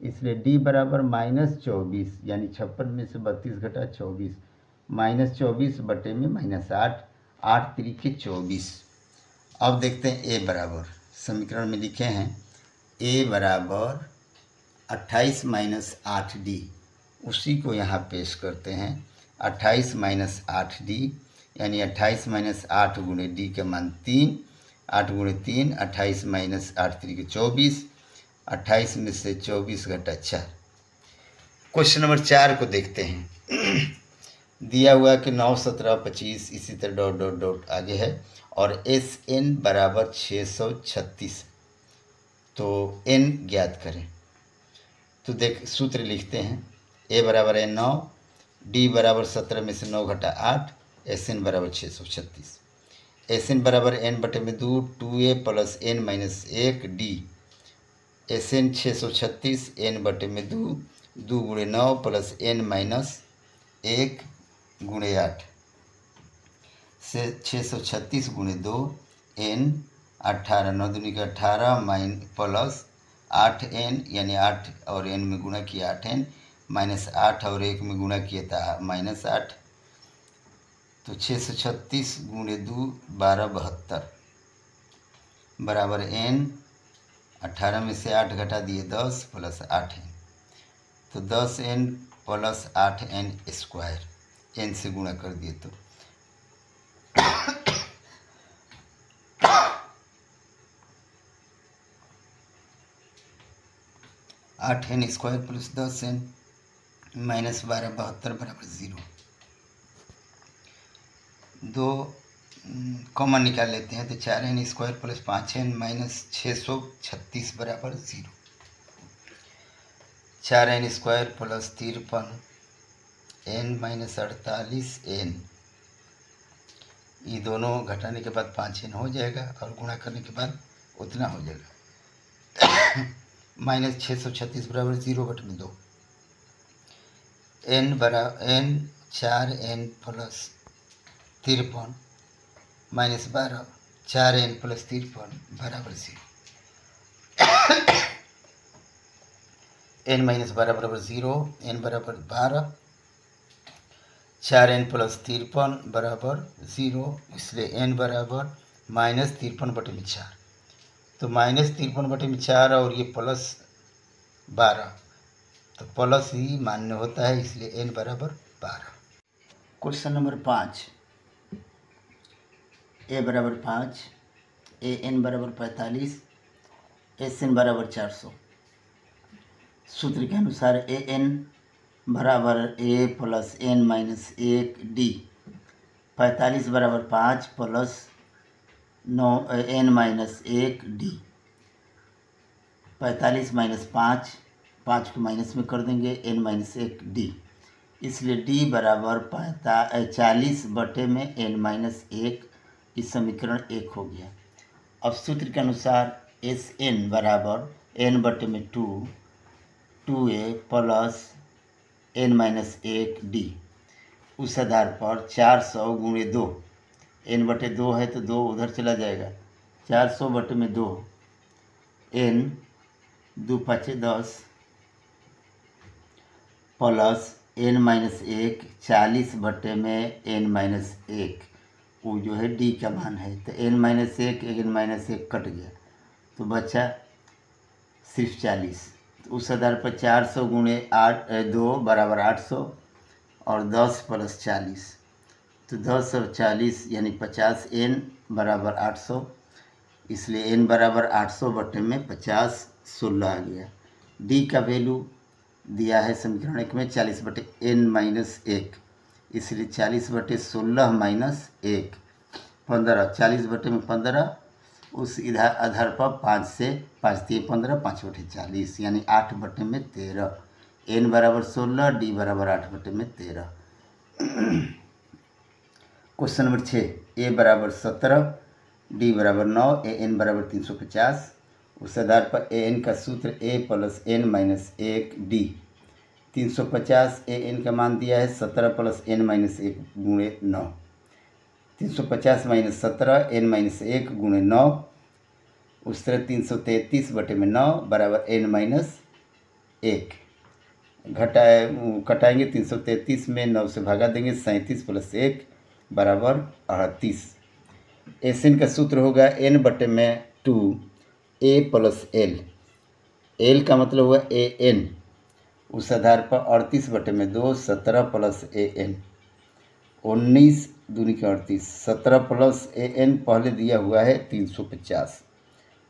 Speaker 1: इसलिए D बराबर माइनस 24, यानी 56 में से 32 घटा 24, माइनस 24 बटे में माइनस 8, 8 तरीके 24। अब देखते हैं A बराबर, समीकरण में लिखे हैं A बराबर 28 माइनस 8D, उसी को यहाँ पेश करते हैं। 28 माइनस 8D यानी 28 माइनस 8 गुणे D का मान 3, 8 गुणे 3, 28 माइनस 8 तरीके 24, 28 में से 24 घटा 4। क्वेश्चन नंबर 4 को देखते हैं। दिया हुआ कि 9, 17, 25 इसी तरह डॉट डॉट डॉट आगे है और SN बराबर 636, तो N ज्ञात करें। तो देख सूत्र लिखते हैं, A बराबर है 9, D बराबर 17 में से 9 घटा 8, SN बराबर 636। SN बराबर N बटे में 2, 2A plus N minus 1 D, SN 636 N बटे में 2, 2 गुणे 9 प्लस N माइनस 1 गुणे 8 से 636 गुणे 2 N 18, 9 दूनी का 18 माइन प्लस 8N यानी 8 और N में गुणा किया 8N, माइनस 8 और 1 में गुणा किया था माइनस 8, तो 636 गुणे 2 1272 बराबर N 18 में से 8 घटा दिए 10 प्लस 8N, तो 10N plus 8N square, N से गुणा कर दिए तो 8N square plus 10N minus 1272 बराबर 0। 2 कॉमन निकाल लेते हैं तो 4N square plus 5N minus 636 बराबर 0। 4N square plus 53 N minus 48N, ये दोनों घटाने के बाद 5N हो जाएगा और गुणा करने के बाद उतना हो जाएगा। माइनस 636 बराबर 0 बटे में 2, N बराबर N 4N plus 53 minus 12, 4N plus 53 बराबर 0। N माइनस 12 बराबर 0, N बराबर 12, 4N प्लस 53 बराबर 0, इसलिए N बराबर माइनस 53 बटे में 4, तो माइनस 53 बटे में 4 और ये प्लस 12, तो प्लस ही मान्य होता है, इसलिए N बराबर 12। क्वेश्चन नंबर 5, A बराबर 5, AN बराबर 45, SN बराबर 400। सूत्र के अनुसार AN बराबर A plus N minus 1D, 45 बराबर 5 plus 9 N minus 1D, 45 minus 5, 5 को माइनस में कर देंगे N माइनस 1D, इसलिए D बराबर 40 बटे में N माइनस 1, इस समीकरण 1 हो गया। अब सूत्र के अनुसार SN बराबर N बटे में 2, 2A plus N minus 1D, उस आधार पर 400 गुणे 2, N बटे 2 है तो 2 उधर चला जाएगा, 400 बटे में 2, N 2 5 10 प्लस N माइनस 1 40 बटे में N माइनस 1, वो जो है D का मान है, तो N minus 1 N minus 1 cut गया तो बचा सिर्फ 40, तो उस आधार पर 400 गुणे 2 बराबर 800 और 10 प्लस 40, तो 10 और 40 यानी 50, N बराबर 800, इसलिए N बराबर 800 बटे में 50 16 आ गया। D का वैल्यू दिया है समीकरण 1 में 40 बटे N माइनस 1, इसलिए 40 बटे 16 माइनस 1 15, 40 बटे में 15, उस इधर आधार पर 5 से 5 3 15, 5 बटे 40 यानी 8 बटे में 13, N बराबर 16, D बराबर 8 बटे में 13। क्वेश्चन नंबर 6, A बराबर 17, D बराबर 9, AN बराबर 350, उस आधार पर AN का सूत्र A plus N minus 1D, 350 A N का मान दिया है 17 प्लस n माइनस 1 गुणे 9। 350 माइनस 17 n माइनस 1 गुणे 9। उस तरह 333 बटे में 9 बराबर n माइनस 1। कटाएंगे 333 में 9 से भागा देंगे, 37 प्लस 1 बराबर 38। एस एन का सूत्र होगा n बटे में 2 a प्लस एल। एल का मतलब हुआ ए एन। उस आधार पर 38 बटे में 2 17 प्लस ए एन 19 दूनी के 38 17 प्लस ए एन पहले दिया हुआ है 350,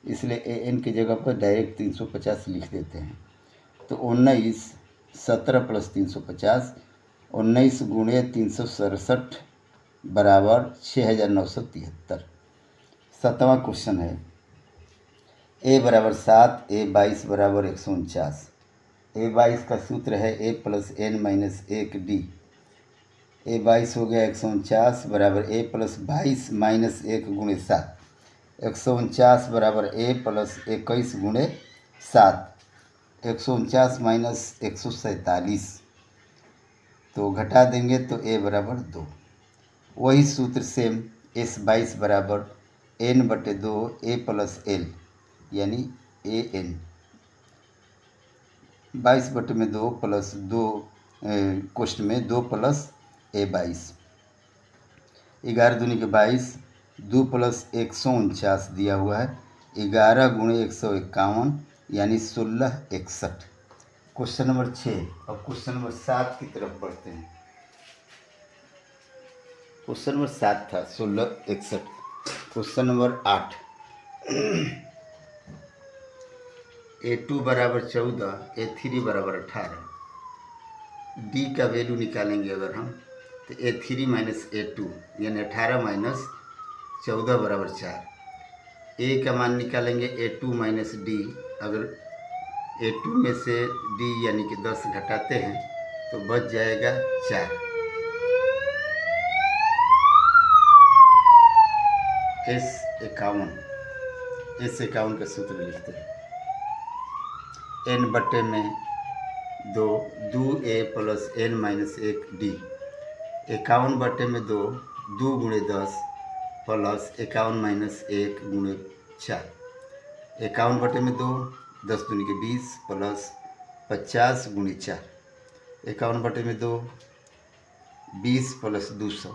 Speaker 1: इसलिए ए एन की जगह पर डायरेक्ट 350 लिख देते हैं। तो 19 17 प्लस 350 19 गुणे 367 बराबर 6973। 7वां क्वेश्चन है a बराबर 7 a 22 बराबर 149। a 22 का सूत्र है a plus n minus 1 d। a 22 हो गया 149 बराबर a प्लस 22 माइनस 1 गुणे 7। 149 बराबर a प्लस 21 गुणे 7। 149 माइनस 147, तो घटा देंगे तो a बराबर 2। वही सूत्र सेम s 22 बराबर n बटे 2 a प्लस l यानी ए एन। 22 बटे में 2 प्लस 2 क्वेश्चन में 2 प्लस a 22। 11 दूनी के 22 2 प्लस 149 दिया हुआ है 11 गुणे 151 यानी 1661। Question number 6। अब क्वेश्चन नंबर 7 की तरफ बढ़ते हैं। क्वेश्चन नंबर 7 था 1661। क्वेश्चन नंबर 8 a2 बराबर 14 a3 बराबर 18। d का वैल्यू निकालेंगे अगर हम तो a3 माइनस a2 यानी 18 माइनस 14 बराबर 4। a का मान निकालेंगे a2 माइनस d। अगर a2 में से d यानी कि 10 घटाते हैं तो बच जाएगा 4। S51 का सूत्र लिखते हैं n बटे में 2 a plus n minus 1 d। 51 बटे में 2 गुणे 10 प्लस 51 माइनस 1 गुणे 4। 51 बटे में 2 10 दूनी के 20 प्लस 50 गुणे 4। 51 बटे में 2 20 प्लस 200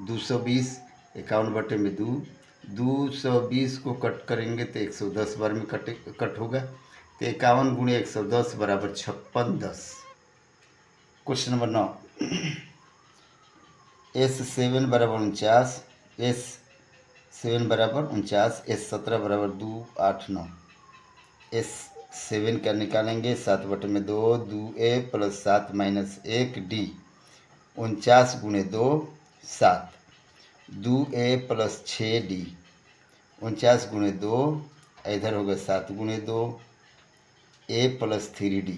Speaker 1: 220। 51 बटे में 220 को कट करेंगे तो 110 बार में कट होगा, तो 51 गुणे 110 बराबर 5610। क्वेश्चन नंबर 9 S7 बराबर 49 S7 बराबर 49 S17 बराबर 289। S7 का निकालेंगे 7 बटे में 2 2a प्लस 7 माइनस 1 d। 49 गुणे 2 7 2a प्लस 6d। 49 गुणे 2 इधर होगा 7 गुणे 2 a प्लस 3d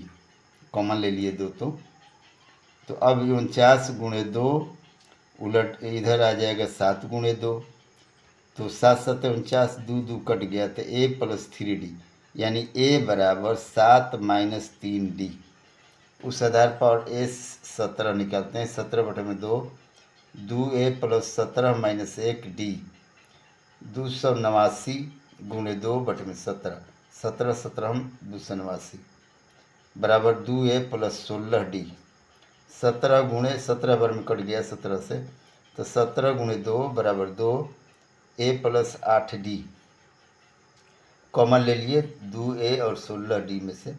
Speaker 1: कॉमन ले लिए 2 तो अब 49 गुणे 2 उलट इधर आ जाएगा 7 गुणे 2 तो 7 7 49 2 कट गया तो a प्लस 3d यानी a बराबर 7 माइनस 3d। उस आधार पर S17 निकालते हैं। 17 बटे में 2a प्लस 17 माइनस 1 d 289 गुणे 2 बटे में 17 17 17 289 बराबर 2a प्लस 16d। 17 गुणे 17 बार में कट गया 17 से, तो 17 गुणे 2 बराबर 2a प्लस 8d कॉमन ले लिए 2a और 16d में से।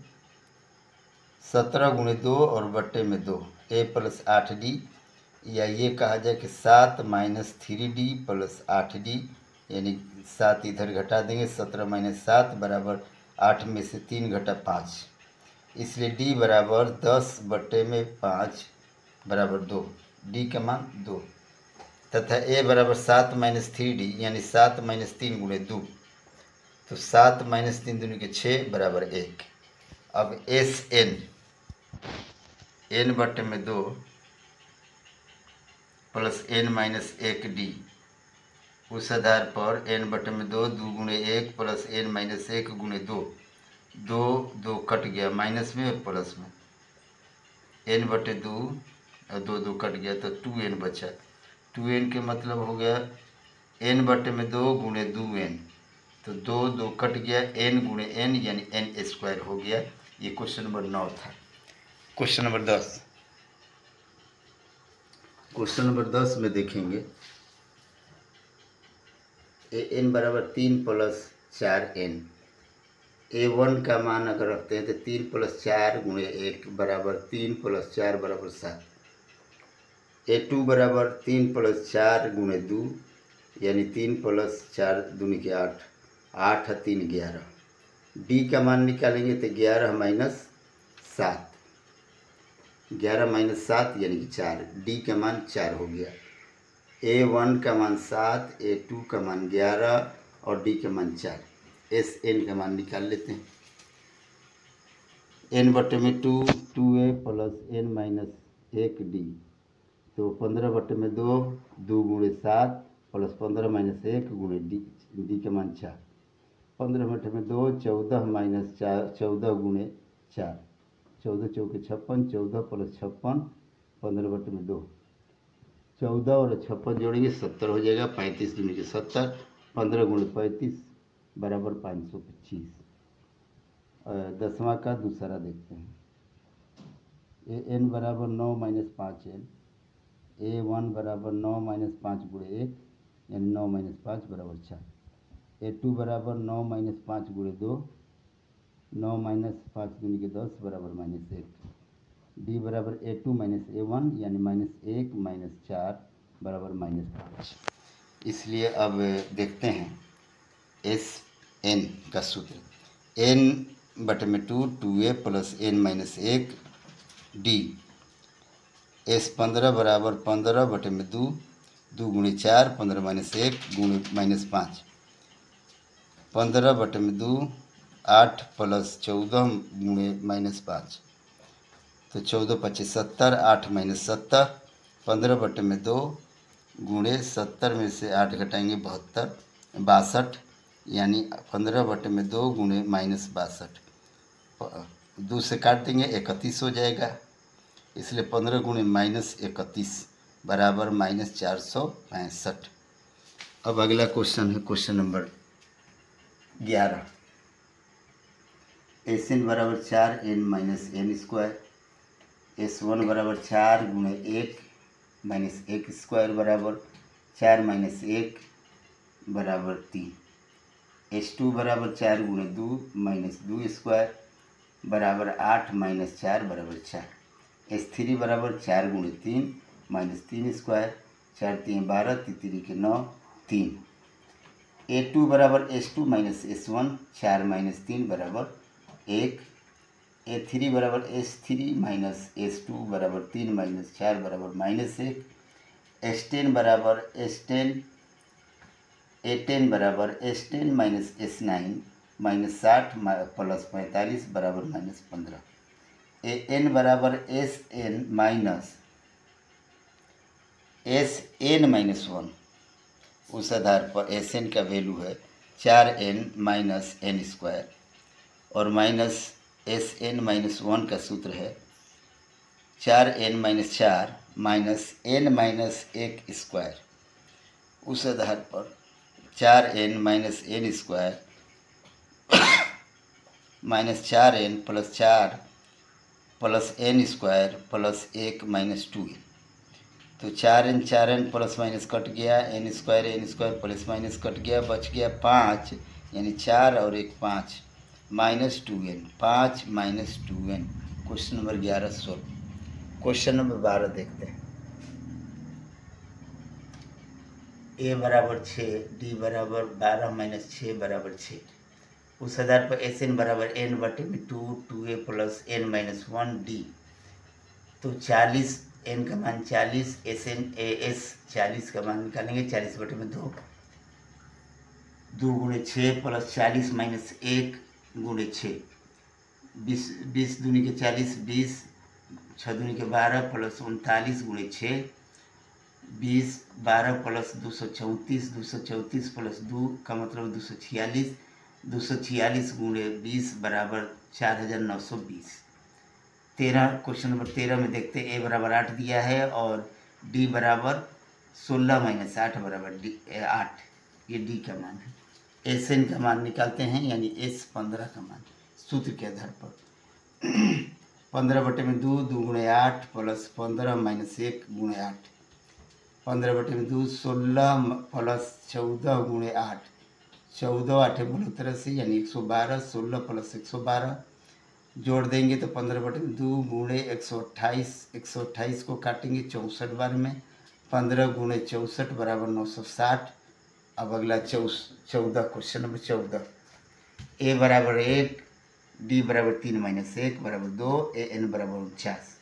Speaker 1: 17 गुणे 2 और बट्टे में 2 a प्लस 8d, या ये कहा जाए कि 7 माइनस 3d प्लस 8d यानी 7 इधर घटा देंगे 17 माइनस 7 बराबर 8 में से 3 घटा 5, इसलिए d बराबर 10 बट्टे में 5 बराबर 2। d का मान 2 तथा a बराबर 7 माइनस 3d यानी 7 माइनस 3 गुणे 2, तो 7 माइनस 3 दूनी के 6 बराबर 1। अब एस n बट्टे में 2 प्लस n माइनस 1d, उस आधार पर n बटे में 2 गुणे 1 प्लस n माइनस 1 गुणे 2 2 कट गया माइनस में और प्लस में, n/2 और 2 कट गया तो 2n बचा। 2n के मतलब हो गया n/2 गुणे 2n, तो 2 कट गया, n गुणे n यानी n² हो गया। ये क्वेश्चन नंबर 9 था। क्वेश्चन नंबर 10, क्वेश्चन नंबर 10 में देखेंगे n बराबर 3 + 4n। a1 का मान अगर रखते हैं तो 3 + 4 गुणे 1 बराबर 3 + 4 बराबर 7। a2 बराबर 3 + 4 गुणे 2 यानी 3 + 4 दूनी के 8, 8 और 3 11। d का मान निकालेंगे तो 11 - 7, 11 - 7 यानी कि 4। d का मान 4 हो गया। a1 का मान 7, a2 का मान 11 और d का मान 4। Sn का मान निकाल लेते हैं। n/2 2a + n - 1d, तो 15/2 2 गुणे 7 + 15 - 1 गुणे d का मान 4। 15/2 14 - 4 14 गुणे 4, 14 चौके 56, 14 + 56 15/2, 14 और 56 जोड़ेंगे 70 हो जाएगा। 35 दूनी के 70, 15 गुणे 35 बराबर 525। 10वां का दूसरा देखते हैं। an बराबर 9 - 5n, a1 बराबर 9 - 5 गुणे 1 यानी 9 - 5 बराबर 4। a2 बराबर 9 - 5 गुणे 2, 9 - 5 दूनी के 10 बराबर -1। d बराबर a2 - a1 यानी -1 - 4 बराबर -5। इसलिए अब देखते हैं Sn का सूत्र। n/2 2a + n - 1 d, S15 बराबर 15/2 2 गुणे 4 15 - 1 गुणे -5, 15/2 8 + 14 गुणे -5, तो 14 × 25 70, 8 - 70, 15/2 गुणे 70 में से 8 घटाएंगे 72, 62 यानी 15/2 गुणे -62, 2 से काट देंगे 31 हो जाएगा। इसलिए 15 गुणे -31 बराबर -465। अब अगला क्वेश्चन है क्वेश्चन नंबर 11। Sn बराबर 4n - n², S1 बराबर 4 गुणे 1 - 1² बराबर 4 - 1 बराबर 3। S2 बराबर 4 गुणे 2 - 2² बराबर 8 - 4 बराबर 4। S3 बराबर 4 गुणे 3 - 3², 4 × 3 = 12, 3 के 9 3। a2 बराबर S2 - S1 4 - 3 बराबर 1। a3 बराबर S3 - S2 बराबर 3 - 4 बराबर -1। S10 बराबर S10, a10 बराबर S10 - S9 -60 + 45 बराबर -15। an बराबर Sn - 1, उस आधार पर Sn का वैल्यू है 4n - n² और Sn - 1 का सूत्र है 4n - 4 n - 1²। उस आधार पर 4n - n² -4n + 4 + n² + 1 - 2n, तो 4n 4n ± कट गया, n² ± कट गया, बच गया 5 यानी 4 और 1 5 -2n, 5 - 2n। Question number 11 solve. Question number 12 देखते हैं। a बराबर 6, d बराबर 12 - 6 बराबर 6। उस आधार पर Sn बराबर n/2 2a + n - 1d, तो 40 n का मान 40, S 40 का मान निकालेंगे। 40/2 2 गुणे 6 + 40 - 1 गुणे 6, 20 दूनी के 40 20, 6 दूनी के 12 + 39 गुणे 6, 20 12 + 234, 234 + 2 का मतलब 246 गुणे 20 बराबर 4920।
Speaker 2: क्वेश्चन नंबर 13 में देखते हैं, ए बराबर 8 दिया है और डी बराबर 16 माइनस 8 बराबर डी 8, ये डी का मान है। एस एन का मान निकालते हैं, यानी एस 15 का मान सूत्र के आधार पर 15/2 2 गुणे 8 प्लस 15 माइनस 1 गुणे 8, 15/2 16 प्लस 14 गुणे 8, 14 8 बोलो 83 यानी 112, 16 प्लस 112 जोड़ देंगे तो 15/2 गुणे 128, 128 को काटेंगे 64 बार में, 15 गुणे 64 बराबर 960। अब अगला 14 क्वेश्चन नंबर 14, ए बराबर 1 डी बराबर 3 माइनस 1 बराबर 2 ए एन बराबर 49,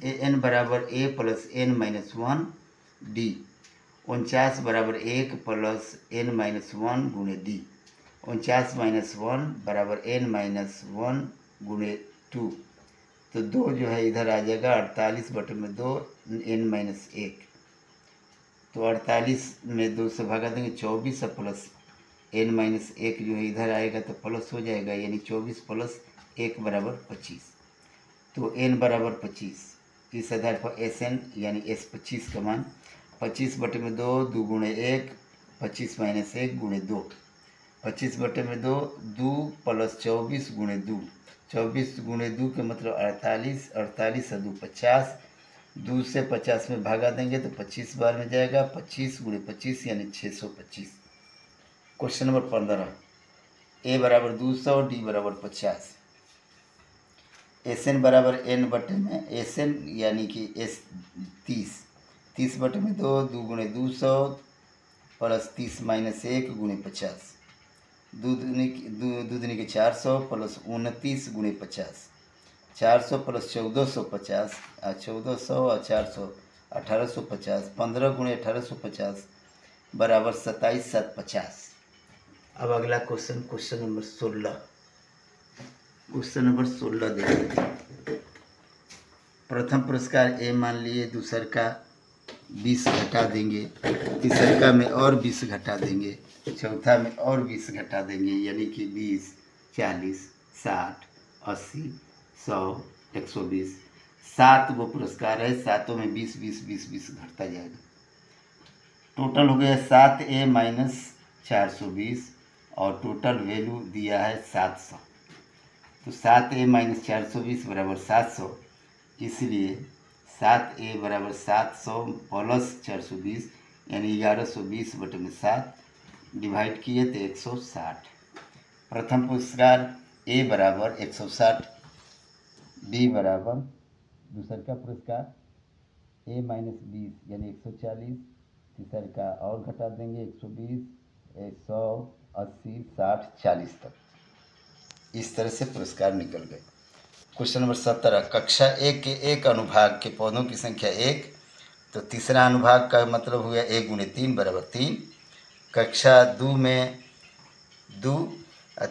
Speaker 2: ए एन बराबर ए प्लस एन माइनस 1 डी, 49 बराबर 1 प्लस एन माइनस 1 गुणे डी, 49 माइनस 1 बराबर एन माइनस 1 गुणे 2, तो 2 जो है इधर आ जाएगा 48/2 एन माइनस 1, तो 48 में 2 से भागा देंगे 24 प्लस एन माइनस 1 जो है इधर आएगा तो प्लस हो जाएगा, यानी 24 प्लस 1 बराबर 25, तो एन बराबर 25। इस आधार पर एस एन यानी एस 25 का मान 25/2 2 गुणे 1 25 माइनस 1 गुणे 2, 25/2 2 प्लस 24 गुणे 2, 24 गुणे 2 के मतलब 48, 48 और 2 50, 2 से 50 में भागा देंगे तो 25 बार में जाएगा, 25 गुणे 25 यानी 625। क्वेश्चन नंबर 15, ए बराबर 200 डी बराबर 50, एस एन बराबर एन बटे में एस एन यानी कि एस 30/2 2 गुणे 200 प्लस 30 माइनस 1 गुणे 50, दो दूनी के 400 प्लस 29 गुणे 50, 400 प्लस 1450, 1400 और 400 1850, 15 गुणे 1850 बराबर 27 7 50। अब अगला क्वेश्चन नंबर 16, क्वेश्चन नंबर 16 देखिए। प्रथम पुरस्कार ए मान लिए, दूसर का 20 घटा देंगे, तीसर में और 20 घटा देंगे, चौथा में और 20 घटा देंगे, यानी कि 20 40 60 80 100 120, 7 वो पुरस्कार है, सातों में 20 20 20 20 घटता जाएगा। टोटल हो गया 7A माइनस 420 और टोटल वैल्यू दिया है 700, तो 7A माइनस 420 बराबर 700, इसलिए 7A बराबर 700 प्लस 420 यानी 1120/7 डिवाइड किए तो 160। प्रथम पुरस्कार ए बराबर 160, बी बराबर दूसर का पुरस्कार ए माइनस 20 यानी 140, तीसर का और घटा देंगे 120 100 80 60 40 तक, इस तरह से पुरस्कार निकल गए। क्वेश्चन नंबर 17, कक्षा 1 के एक अनुभाग के पौधों की संख्या 1, तो तीसरा अनुभाग का मतलब हुआ 1 गुणे 3 बराबर 3, कक्षा 2 में 2,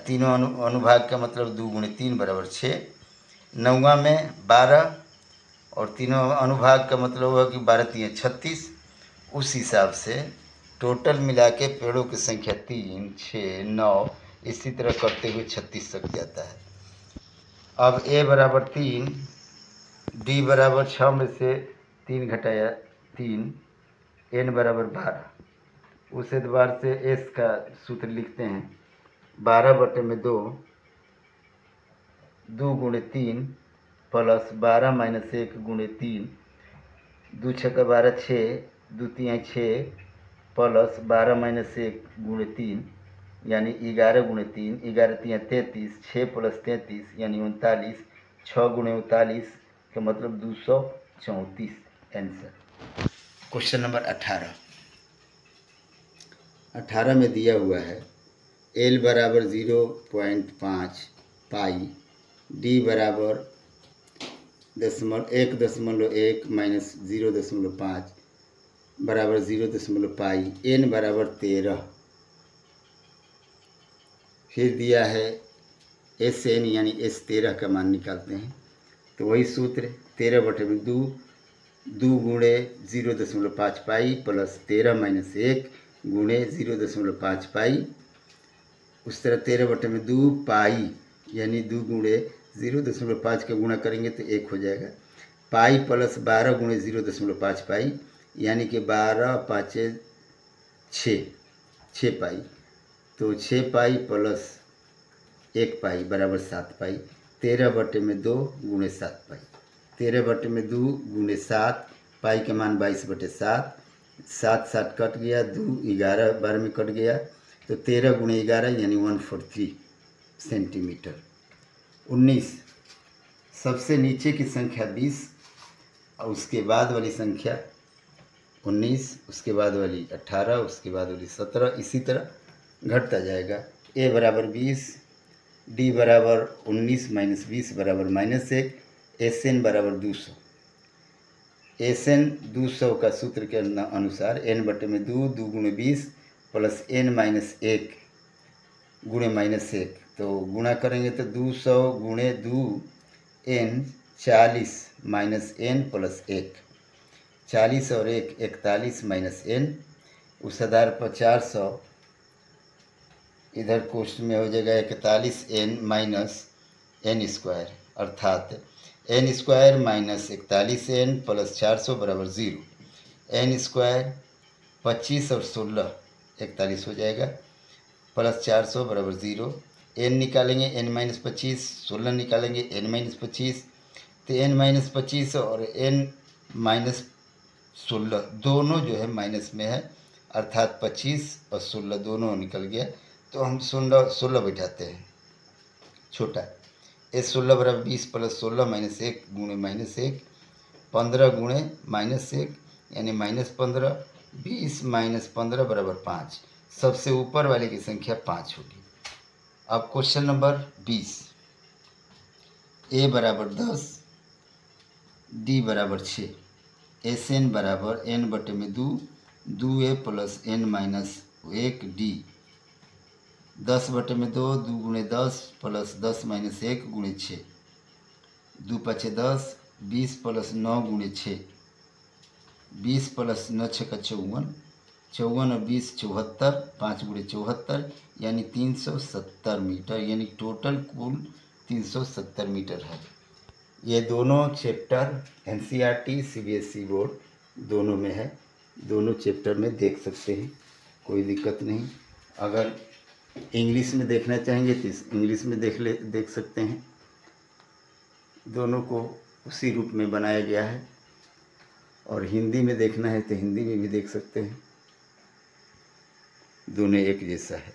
Speaker 2: तीनों अनुभाग का मतलब 2 गुणे 3 बराबर 6, 9वां में 12 और तीनों अनुभाग का मतलब हुआ कि 12 3 36, उस हिसाब से टोटल मिला के पेड़ों की संख्या 3 6 9 इसी तरह करते हुए 36 तक जाता है। अब ए बराबर 3, डी बराबर 6 में से 3 घटाया 3, एन बराबर 12, उस एतबार से एस का सूत्र लिखते हैं 12/2 2 गुणे 3 प्लस 12 माइनस 1 गुणे 3, 2 6 का 12 6, 2 3 6 प्लस 12 माइनस 1 गुणे 3 यानी 11 गुणे 3, 11 3 33, 6 प्लस 33 यानी 39, 6 गुणे 39 का मतलब 234 आंसर। क्वेश्चन नंबर 18 में दिया हुआ है एल बराबर 0.5 पाई, डी बराबर 1.1 माइनस 0.5 बराबर 0.पाई, एन बराबर 13, फिर दिया है एस एन यानी एस 13 का मान निकालते हैं, तो वही सूत्र 13/2 2 गुणे 0.5 पाई प्लस 13 माइनस 1 गुणे 0.5 पाई, उस तरह 13/2 पाई यानी 2 गुणे 0.5 का गुणा करेंगे तो 1 हो जाएगा। पाई प्लस 12 गुणे 0.5 पाई, यानी कि 12 पाँचे 6 पाई, तो 6 पाई प्लस 1 पाई बराबर 7 पाई। 13/2 गुणे 7 पाई, 13/2 गुणे 7, पाई के मान 22/7, 7 7 कट गया, 2 11 12 में कट गया, तो 13 गुणे 11 यानी 143 सेंटीमीटर। 19, सबसे नीचे की संख्या 20 और उसके बाद वाली संख्या 19, उसके बाद वाली 18, उसके बाद वाली 17, इसी तरह घटता जाएगा। a बराबर 20, d बराबर 19 माइनस 20 बराबर -1, SN बराबर 200। SN 200 का सूत्र के अनुसार n/2 2 गुणे 20 प्लस n माइनस 1 गुणे -1, तो गुणा करेंगे तो 200 गुणे 2 n 40 माइनस n प्लस 1, 40 और 1 41 माइनस n, उस आधार पर 400 इधर कोष्ठ में हो जाएगा 41n माइनस n स्क्वायर, अर्थात n square minus 41n plus 400 बराबर 0। n स्क्वायर 25 और 16 41 हो जाएगा, प्लस 400 बराबर 0। n निकालेंगे n माइनस 25, 16 निकालेंगे n माइनस 25, तो n माइनस 25 और n माइनस 16 दोनों जो है माइनस में है, अर्थात 25 और 16 दोनों निकल गया, तो हम 16 बैठाते हैं छोटा। ये 16 बराबर 20 प्लस 16 माइनस 1 गुणे -1, 15 गुणे -1 यानी -15, 20 माइनस 15 बराबर 5। सबसे ऊपर वाले की संख्या 5 होगी। अब क्वेश्चन नंबर 20, a बराबर 10, d बराबर 6, SN बराबर n/2 2a plus n minus 1 d, 10/2 2 गुणे 10 प्लस 10 माइनस 1 गुणे 6, 2 5 10, 20 प्लस 9 गुणे 6, 20 प्लस 9 6 का 54, 54 और 20 74, 5 गुणे 74 यानी 370 मीटर, यानी टोटल कुल 370 मीटर है। ये दोनों चैप्टर NCERT CBSE बोर्ड दोनों में है, दोनों चैप्टर में देख सकते हैं, कोई दिक्कत नहीं। अगर इंग्लिश में देखना चाहेंगे तो इंग्लिश में देख सकते हैं। दोनों को उसी रूप में बनाया गया है, और हिंदी में देखना है तो हिंदी में भी देख सकते हैं, दोनों एक जैसा है।